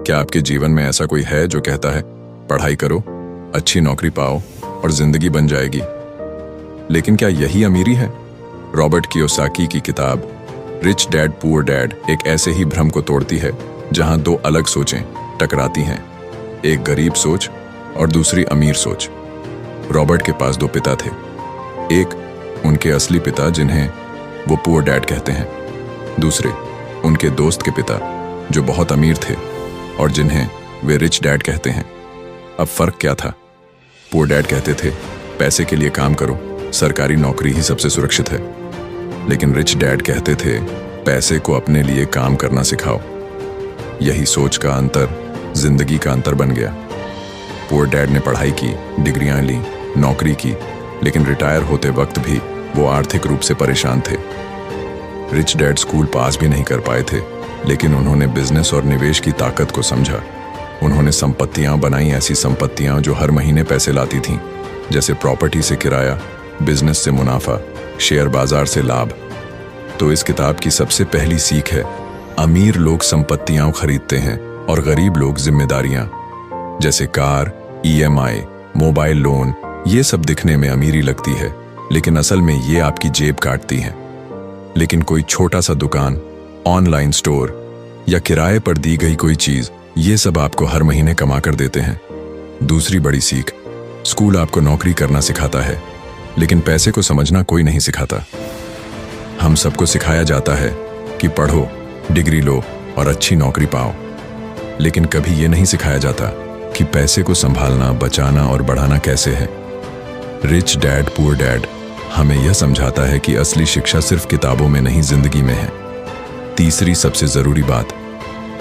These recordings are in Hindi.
क्या आपके जीवन में ऐसा कोई है जो कहता है पढ़ाई करो, अच्छी नौकरी पाओ और जिंदगी बन जाएगी? लेकिन क्या यही अमीरी है? रॉबर्ट कियोसाकी की किताब रिच डैड पुअर डैड एक ऐसे ही भ्रम को तोड़ती है जहां दो अलग सोचें टकराती हैं, एक गरीब सोच और दूसरी अमीर सोच। रॉबर्ट के पास दो पिता थे, एक उनके असली पिता जिन्हें वो पुअर डैड कहते हैं, दूसरे उनके दोस्त के पिता जो बहुत अमीर थे और जिन्हें वे रिच डैड कहते हैं। अब फर्क क्या था? पुअर डैड कहते थे पैसे के लिए काम करो, सरकारी नौकरी ही सबसे सुरक्षित है, लेकिन रिच डैड कहते थे पैसे को अपने लिए काम करना सिखाओ। यही सोच का अंतर जिंदगी का अंतर बन गया। पुअर डैड ने पढ़ाई की, डिग्रियां ली, नौकरी की, लेकिन रिटायर होते वक्त भी वो आर्थिक रूप से परेशान थे। रिच डैड स्कूल पास भी नहीं कर पाए थे, लेकिन उन्होंने बिजनेस और निवेश की ताकत को समझा। उन्होंने संपत्तियां बनाई, ऐसी संपत्तियां जो हर महीने पैसे लाती थीं, जैसे प्रॉपर्टी से किराया, बिजनेस से मुनाफा, शेयर बाजार से लाभ। तो इस किताब की सबसे पहली सीख है, अमीर लोग संपत्तियां खरीदते हैं और गरीब लोग जिम्मेदारियां, जैसे कार, EMI, मोबाइल लोन। ये सब दिखने में अमीरी लगती है, लेकिन असल में ये आपकी जेब काटती हैं। लेकिन कोई छोटा सा दुकान, ऑनलाइन स्टोर या किराए पर दी गई कोई चीज, ये सब आपको हर महीने कमा कर देते हैं। दूसरी बड़ी सीख, स्कूल आपको नौकरी करना सिखाता है, लेकिन पैसे को समझना कोई नहीं सिखाता। हम सबको सिखाया जाता है कि पढ़ो, डिग्री लो और अच्छी नौकरी पाओ, लेकिन कभी ये नहीं सिखाया जाता कि पैसे को संभालना, बचाना और बढ़ाना कैसे है। रिच डैड पुअर डैड हमें यह समझाता है कि असली शिक्षा सिर्फ किताबों में नहीं, जिंदगी में है। तीसरी सबसे जरूरी बात,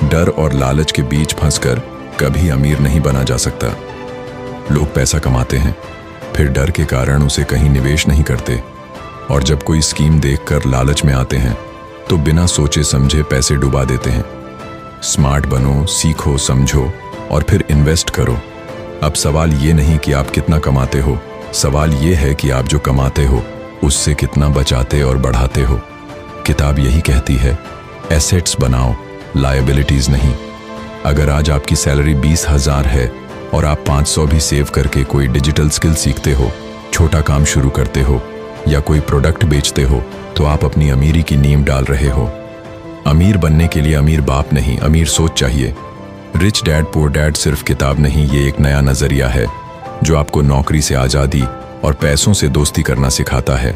डर और लालच के बीच फंसकर कभी अमीर नहीं बना जा सकता। लोग पैसा कमाते हैं, फिर डर के कारण उसे कहीं निवेश नहीं करते, और जब कोई स्कीम देखकर लालच में आते हैं तो बिना सोचे समझे पैसे डुबा देते हैं। स्मार्ट बनो, सीखो, समझो और फिर इन्वेस्ट करो। अब सवाल ये नहीं कि आप कितना कमाते हो, सवाल ये है कि आप जो कमाते हो उससे कितना बचाते और बढ़ाते हो। किताब यही कहती है, एसेट्स बनाओ, लायबिलिटीज नहीं। अगर आज आपकी सैलरी 20,000 है और आप 500 भी सेव करके कोई डिजिटल स्किल सीखते हो, छोटा काम शुरू करते हो या कोई प्रोडक्ट बेचते हो, तो आप अपनी अमीरी की नींव डाल रहे हो। अमीर बनने के लिए अमीर बाप नहीं, अमीर सोच चाहिए। रिच डैड पुअर डैड सिर्फ किताब नहीं, ये एक नया नजरिया है जो आपको नौकरी से आज़ादी और पैसों से दोस्ती करना सिखाता है।